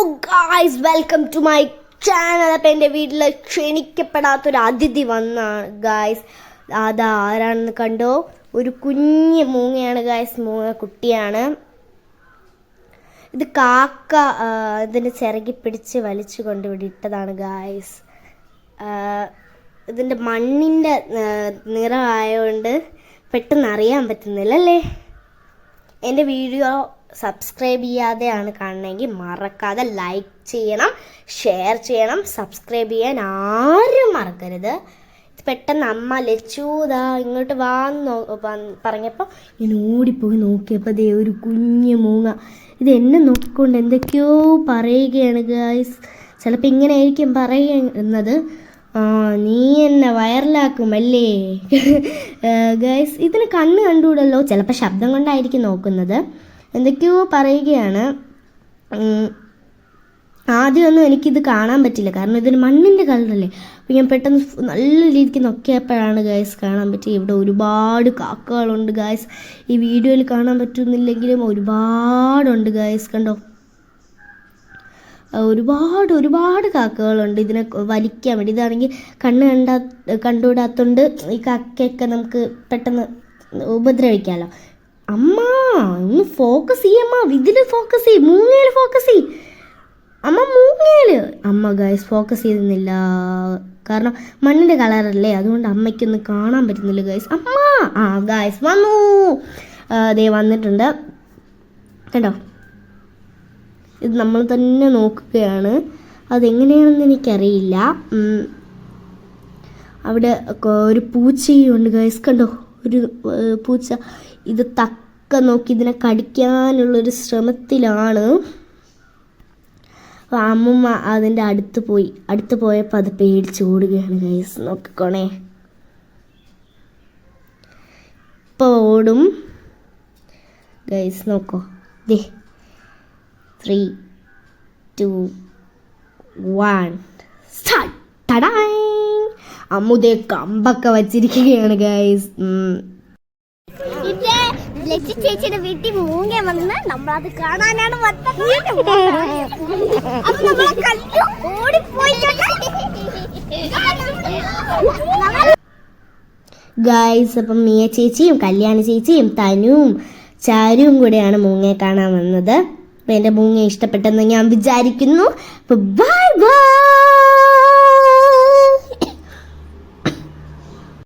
Guys welcome to my channel. അപ്പം എൻ്റെ വീട്ടിൽ ക്ഷണിക്കപ്പെടാത്തൊരു അതിഥി വന്നാണ് ഗായ്സ്. അതാരാണെന്ന് കണ്ടോ? ഒരു കുഞ്ഞ് മൂങ്ങയാണ് ഗായ്സ്, മൂങ്ങ കുട്ടിയാണ്. ഇത് കാക്ക ഇതിൻ്റെ ചിറകി പിടിച്ച് വലിച്ചു കൊണ്ടുവിടെ ഇട്ടതാണ് ഗായ്സ്. ഇതിൻ്റെ മണ്ണിൻ്റെ നിറമായതുകൊണ്ട് പെട്ടെന്ന് അറിയാൻ പറ്റുന്നില്ല അല്ലേ. എൻ്റെ വീഡിയോ സബ്സ്ക്രൈബ് ചെയ്യാതെയാണ് കാണണമെങ്കിൽ മറക്കാതെ ലൈക്ക് ചെയ്യണം, ഷെയർ ചെയ്യണം, സബ്സ്ക്രൈബ് ചെയ്യാൻ ആരും മറക്കരുത്. പെട്ടെന്ന് അമ്മ ലച്ചൂതാ ഇങ്ങോട്ട് വാന്ന് പറഞ്ഞപ്പോൾ ഞാൻ ഓടിപ്പോയി നോക്കിയപ്പോൾ ദേ ഒരു കുഞ്ഞു മൂങ്ങ ഇത് എന്നെ നോക്കിക്കൊണ്ട് എന്തൊക്കെയോ പറയുകയാണ് ഗായ്സ്. ചിലപ്പോൾ ഇങ്ങനെ ആയിരിക്കും പറയുന്നത്, നീ എന്നെ വൈറലാക്കുമല്ലേ ഗായ്സ്. ഇതിന് കണ്ണ് കണ്ടുകൂടല്ലോ, ചിലപ്പോൾ ശബ്ദം കൊണ്ടായിരിക്കും നോക്കുന്നത്. എന്തൊക്കെയോ പറയുകയാണ്. ആദ്യമൊന്നും എനിക്കിത് കാണാൻ പറ്റില്ല, കാരണം ഇതിന് മണ്ണിൻ്റെ കളറല്ലേ. അപ്പോൾ ഞാൻ പെട്ടെന്ന് നല്ല രീതിക്ക് നോക്കിയപ്പോഴാണ് ഗായ്സ് കാണാൻ പറ്റി. ഇവിടെ ഒരുപാട് കാക്കകളുണ്ട് ഗായ്സ്. ഈ വീഡിയോയിൽ കാണാൻ പറ്റുന്നില്ലെങ്കിലും ഒരുപാടുണ്ട് ഗായ്സ്. കണ്ടോ, ഒരുപാട് കാക്കകളുണ്ട് ഇതിനെ വലിക്കാൻ വേണ്ടി. ഇതാണെങ്കിൽ കണ്ടുകൂടാത്തോണ്ട് ഈ കാക്കയൊക്കെ നമുക്ക് പെട്ടെന്ന് ഉപദ്രവിക്കാമല്ലോ. അമ്മ ഒന്ന് ഫോക്കസ് ചെയ്യമ്മ, ഇതിൽ ഫോക്കസ് ചെയ്യ്, മൂങ്ങയിൽ ഫോക്കസ് ചെയ്യ് അമ്മ, മൂങ്ങയിൽ. അമ്മ ഗായ്സ് ഫോക്കസ് ചെയ്യുന്നില്ല, കാരണം മണ്ണിൻ്റെ കളറല്ലേ, അതുകൊണ്ട് അമ്മയ്ക്കൊന്നും കാണാൻ പറ്റുന്നില്ല ഗായ്സ്. അമ്മ ഗായ്സ് വന്നു, ദേ വന്നിട്ടുണ്ട് കേട്ടോ. ഇത് നമ്മൾ തന്നെ നോക്കുകയാണ്, അതെങ്ങനെയാണെന്ന് എനിക്കറിയില്ല. അവിടെ ഒരു പൂച്ചയും ഉണ്ട് ഗായ്സ്, കണ്ടോ ഒരു പൂച്ച. ഇത് തക്ക നോക്കി ഇതിനെ കടിക്കാനുള്ളൊരു ശ്രമത്തിലാണ്. അപ്പോൾ അമ്മൂമ്മ അതിൻ്റെ അടുത്ത് പോയപ്പോൾ അത് പേടിച്ച് ഓടുകയാണ് ഗൈസ്. നോക്കിക്കോണേ, ഇപ്പോൾ ഓടും ഗൈസ്. നോക്കോ, ദേ 3, 2, 1 സ്റ്റാർട്ട്. ടടായ്, അമ്മുദേ കമ്പൊക്കെ വച്ചിരിക്കുകയാണ് ഗൈസ്. ചേച്ചിയുടെ വീട്ടിൽ മൂങ്ങ വന്ന് നമ്മളത് കാണാനാണ് ഗൈസ്. അപ്പം മിയ ചേച്ചിയും കല്യാണി ചേച്ചിയും തനുവും ചാരുവും കൂടെയാണ് മൂങ്ങയെ കാണാൻ വന്നത്. അപ്പം എൻ്റെ മൂങ്ങ ഇഷ്ടപ്പെട്ടെന്ന് ഞാൻ വിചാരിക്കുന്നു. Bye bye.